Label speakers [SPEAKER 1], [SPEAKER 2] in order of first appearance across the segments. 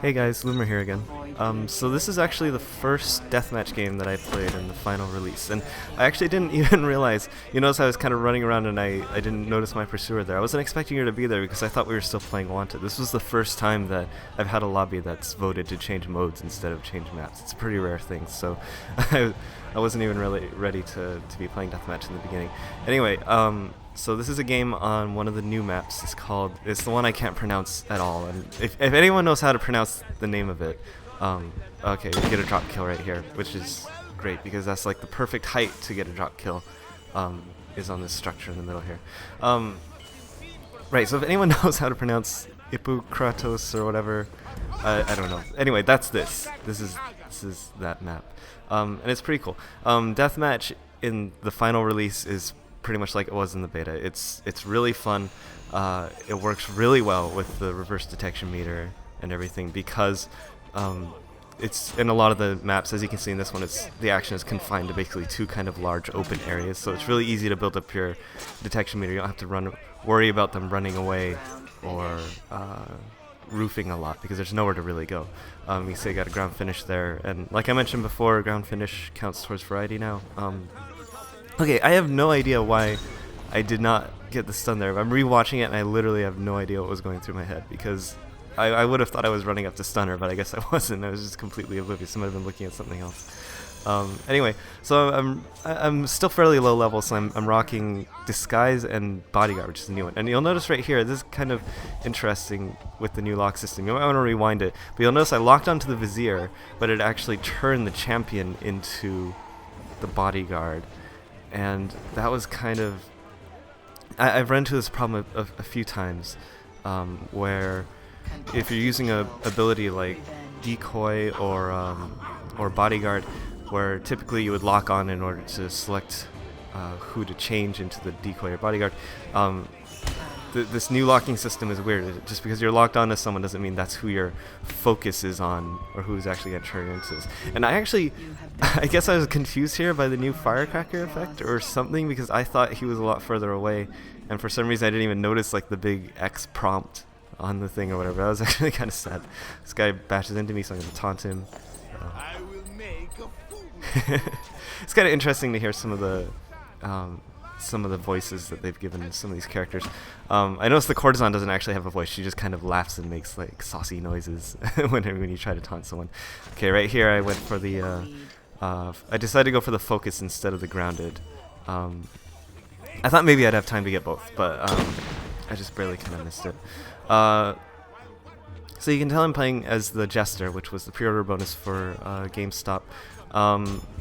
[SPEAKER 1] Hey guys, Loomer here again. So this is actually the first deathmatch game that I played in the final release, and I actually didn't even realize. You notice I was kind of running around and I didn't notice my pursuer there. I wasn't expecting her to be there because I thought we were still playing Wanted. This was the first time that I've had a lobby that's voted to change modes instead of change maps. It's a pretty rare thing, so I wasn't even really ready to be playing deathmatch in the beginning. Anyway, so this is a game on one of the new maps. It's the one I can't pronounce at all. And if anyone knows how to pronounce the name of it, okay, you get a drop kill right here, which is great because that's like the perfect height to get a drop kill, is on this structure in the middle here. Right, so if anyone knows how to pronounce Ippokratous or whatever, I don't know. Anyway, that's this. This is that map. And it's pretty cool. Deathmatch in the final release is pretty much like it was in the beta. It's really fun. It works really well with the reverse detection meter and everything because it's in a lot of the maps, as you can see in this one, the action is confined to basically two kind of large open areas, so it's really easy to build up your detection meter. You don't have to worry about them running away or roofing a lot because there's nowhere to really go. You say you got a ground finish there, and like I mentioned before, ground finish counts towards variety now. Okay, I have no idea why I did not get the stun there. I'm rewatching it and I literally have no idea what was going through my head because I would have thought I was running up to stun her, but I guess I wasn't. I was just completely oblivious. I might have been looking at something else. Anyway, so I'm still fairly low level, so I'm rocking Disguise and Bodyguard, which is a new one. And you'll notice right here, this is kind of interesting with the new lock system. You might want to rewind it, but you'll notice I locked onto the Vizier, but it actually turned the champion into the Bodyguard. And that was kind of... I've run into this problem a few times, where if you're using a ability like Decoy or Bodyguard, where typically you would lock on in order to select who to change into the Decoy or Bodyguard, this new locking system is weird. Just because you're locked onto someone doesn't mean that's who your focus is on or who's actually going to turn into this. And I guess I was confused here by the new firecracker effect or something because I thought he was a lot further away, and for some reason I didn't even notice like the big X prompt on the thing or whatever. That was actually kind of sad. This guy bashes into me, so I'm going to taunt him. It's kind of interesting to hear some of the voices that they've given some of these characters. I noticed the courtesan doesn't actually have a voice. She just kind of laughs and makes like saucy noises when you try to taunt someone. Okay, right here I went for the I decided to go for the focus instead of the grounded. I thought maybe I'd have time to get both, but I just barely kind of missed it. So you can tell I'm playing as the Jester, which was the pre-order bonus for GameStop.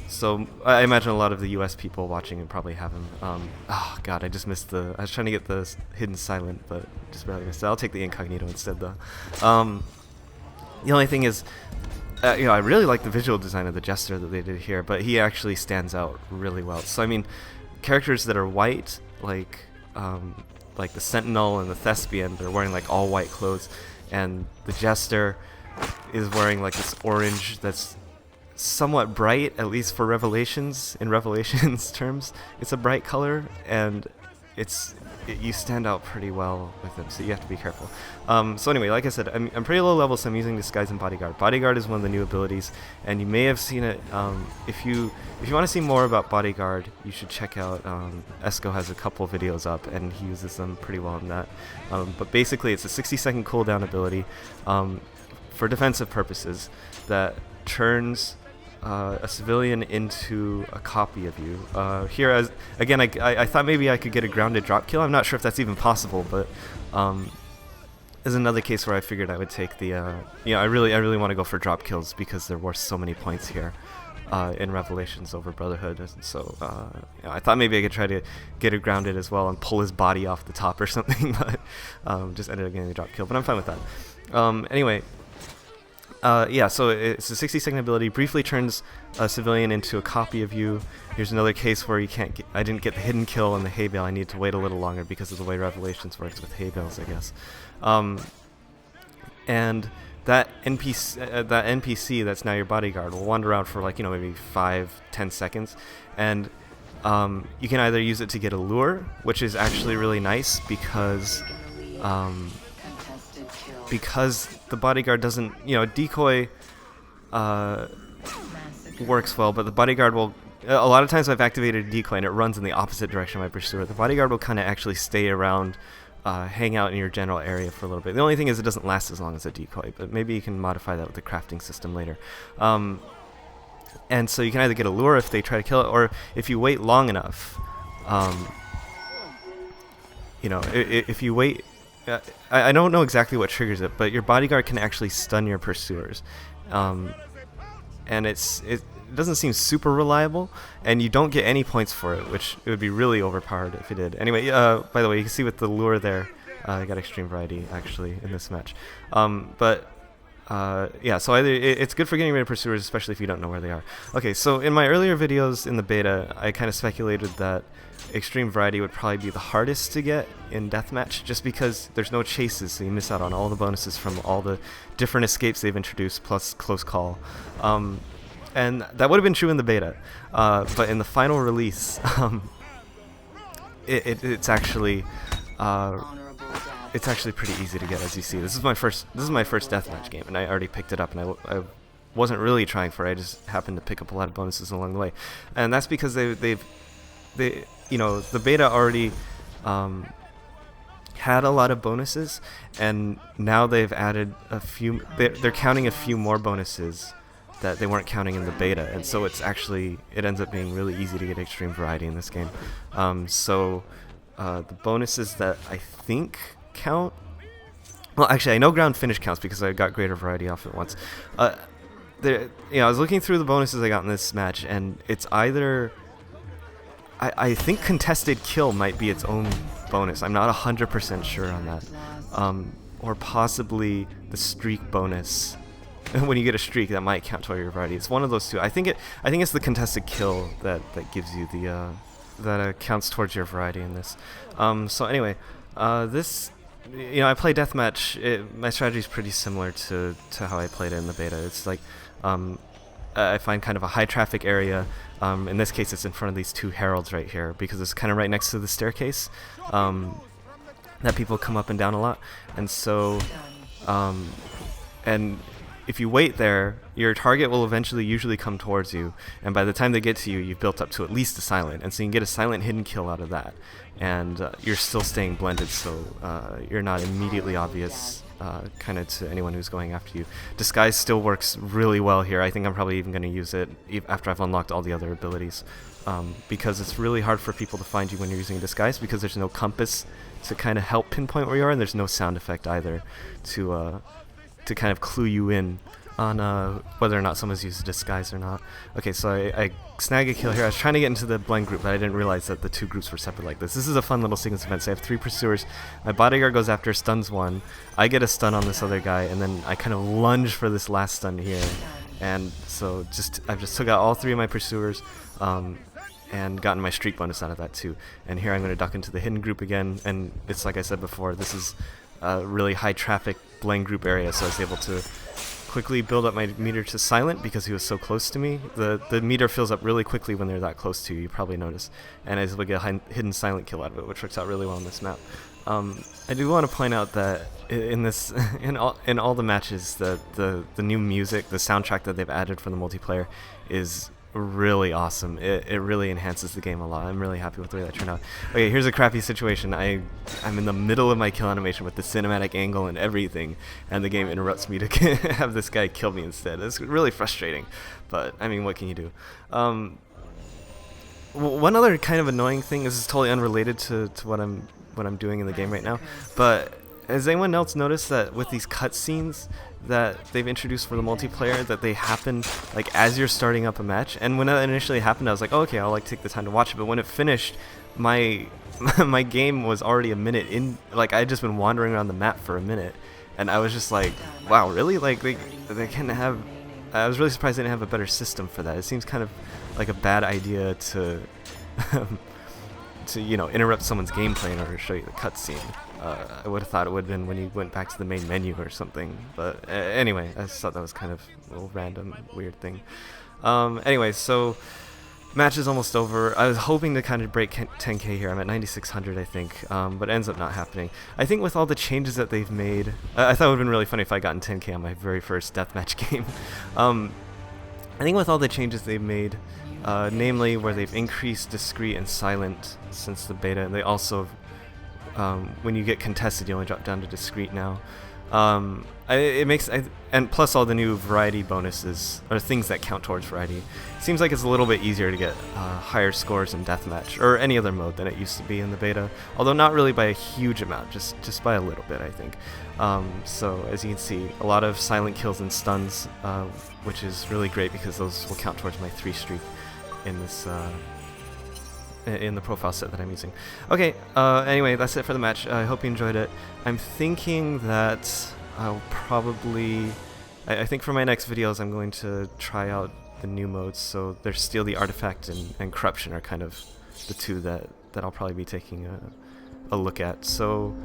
[SPEAKER 1] So I imagine a lot of the US people watching it probably have him. Oh god, I just missed I was trying to get the hidden silent, but just barely missed it. I'll take the incognito instead though. The only thing is, I really like the visual design of the Jester that they did here, but he actually stands out really well. So I mean, characters that are white, like the Sentinel and the Thespian, they're wearing like all white clothes, and the Jester is wearing like this orange that's somewhat bright, at least for Revelations. In Revelations terms, it's a bright color, and you stand out pretty well with them, so you have to be careful. So anyway, like I said, I'm pretty low level, so I'm using Disguise and Bodyguard. Bodyguard is one of the new abilities, and you may have seen it. If you want to see more about Bodyguard, you should check out Esco has a couple videos up, and he uses them pretty well in that. But basically, it's a 60-second cooldown ability for defensive purposes that turns a civilian into a copy of you. Here, I thought maybe I could get a grounded drop kill. I'm not sure if that's even possible, but is another case where I figured I would take the. I really want to go for drop kills because they're worth so many points here in Revelations over Brotherhood. And so I thought maybe I could try to get it grounded as well and pull his body off the top or something, but just ended up getting the drop kill. But I'm fine with that. Anyway. So it's a 60-second ability. Briefly turns a civilian into a copy of you. Here's another case where I didn't get the hidden kill on the hay bale. I need to wait a little longer because of the way Revelations works with hay bales, I guess. And that NPC that's now your bodyguard will wander around for maybe 5-10 seconds, and you can either use it to get a lure, which is actually really nice because because the bodyguard doesn't, decoy works well, but the bodyguard will, a lot of times I've activated a decoy and it runs in the opposite direction of my pursuer. The bodyguard will kind of actually stay around, hang out in your general area for a little bit. The only thing is it doesn't last as long as a decoy, but maybe you can modify that with the crafting system later. And so you can either get a lure if they try to kill it, or if you wait long enough, if you wait, I don't know exactly what triggers it, but your bodyguard can actually stun your pursuers. And it doesn't seem super reliable, and you don't get any points for it, which it would be really overpowered if you did. Anyway, by the way, you can see with the lure there, I got extreme variety actually in this match. Yeah, so either it's good for getting rid of pursuers, especially if you don't know where they are. Okay, so in my earlier videos in the beta, I kind of speculated that extreme variety would probably be the hardest to get in Deathmatch, just because there's no chases, so you miss out on all the bonuses from all the different escapes they've introduced, plus close call. And that would have been true in the beta, but in the final release, it's actually pretty easy to get, as you see. This is my first Deathmatch game, and I already picked it up, and I wasn't really trying for it. I just happened to pick up a lot of bonuses along the way, and that's because the beta already had a lot of bonuses, and now they've added a few. They're counting a few more bonuses that they weren't counting in the beta, and so it ends up being really easy to get extreme variety in this game. The bonuses that I think count, well, actually I know ground finish counts because I got greater variety off it once. I was looking through the bonuses I got in this match, and it's either I think contested kill might be its own bonus. I'm not 100% sure on that, or possibly the streak bonus. When you get a streak, that might count toward your variety. It's one of those two. I think it's the contested kill that gives you the that counts towards your variety in this. So anyway, this, I play Deathmatch. My strategy is pretty similar to how I played it in the beta. It's like I find kind of a high traffic area. In this case, it's in front of these two heralds right here because it's kind of right next to the staircase that people come up and down a lot. And so, and if you wait there, your target will eventually usually come towards you, and by the time they get to you, you've built up to at least a silent, and so you can get a silent hidden kill out of that, and you're still staying blended, so you're not immediately obvious kind of to anyone who's going after you. Disguise still works really well here. I think I'm probably even going to use it after I've unlocked all the other abilities, because it's really hard for people to find you when you're using Disguise, because there's no compass to kind of help pinpoint where you are, and there's no sound effect either to kind of clue you in on whether or not someone's used a disguise or not. Okay, so I snag a kill here. I was trying to get into the blend group, but I didn't realize that the two groups were separate like this. This is a fun little sequence event. So I have 3 pursuers. My bodyguard goes after, stuns one. I get a stun on this other guy, and then I kind of lunge for this last stun here. And so I've just took out all 3 of my pursuers, and gotten my streak bonus out of that too. And here I'm going to duck into the hidden group again, and it's like I said before, this is a really high traffic blend group area, so I was able to quickly build up my meter to silent because he was so close to me. The meter fills up really quickly when they're that close to you, you probably notice, and I was able to get a hidden silent kill out of it, which works out really well on this map. I do want to point out that in this in all the matches, the new music, the soundtrack that they've added for the multiplayer is really awesome. It really enhances the game a lot. I'm really happy with the way that turned out. Okay, here's a crappy situation. I'm in the middle of my kill animation with the cinematic angle and everything, and the game interrupts me to have this guy kill me instead. It's really frustrating, but I mean, what can you do? One other kind of annoying thing, this is totally unrelated to what I'm doing in the game right now, but has anyone else noticed that with these cutscenes that they've introduced for the multiplayer, that they happen like as you're starting up a match? And when that initially happened, I was like, oh, okay, I'll like take the time to watch it. But when it finished, my my game was already a minute in. Like, I had just been wandering around the map for a minute, and I was just like, wow, really? Like they can have. I was really surprised they didn't have a better system for that. It seems kind of like a bad idea to to interrupt someone's gameplay in order to show you the cutscene. I would have thought it would have been when you went back to the main menu or something, but anyway, I just thought that was kind of a little random, weird thing. Anyway, so Match is almost over. I was hoping to kind of break 10k here. I'm at 9600, I think, but it ends up not happening. I think with all the changes that they've made, I thought it would have been really funny if I gotten 10k on my very first deathmatch game. I think with all the changes they've made, namely where they've increased discreet and silent since the beta, and they also, when you get contested, you only drop down to discreet now. It makes, and plus all the new variety bonuses, or things that count towards variety, it seems like it's a little bit easier to get higher scores in Deathmatch, or any other mode than it used to be in the beta, although not really by a huge amount, just by a little bit, I think. So as you can see, a lot of silent kills and stuns, which is really great because those will count towards my 3 streak in this in the profile set that I'm using. Okay, anyway, that's it for the match. I hope you enjoyed it. I'm thinking that I'll probably... I think for my next videos I'm going to try out the new modes, so there's Steal the Artifact and Corruption are kind of the two that I'll probably be taking a look at. So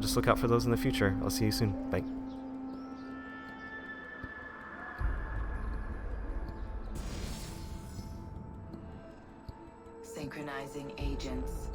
[SPEAKER 1] just look out for those in the future. I'll see you soon. Bye.
[SPEAKER 2] Synchronizing agents.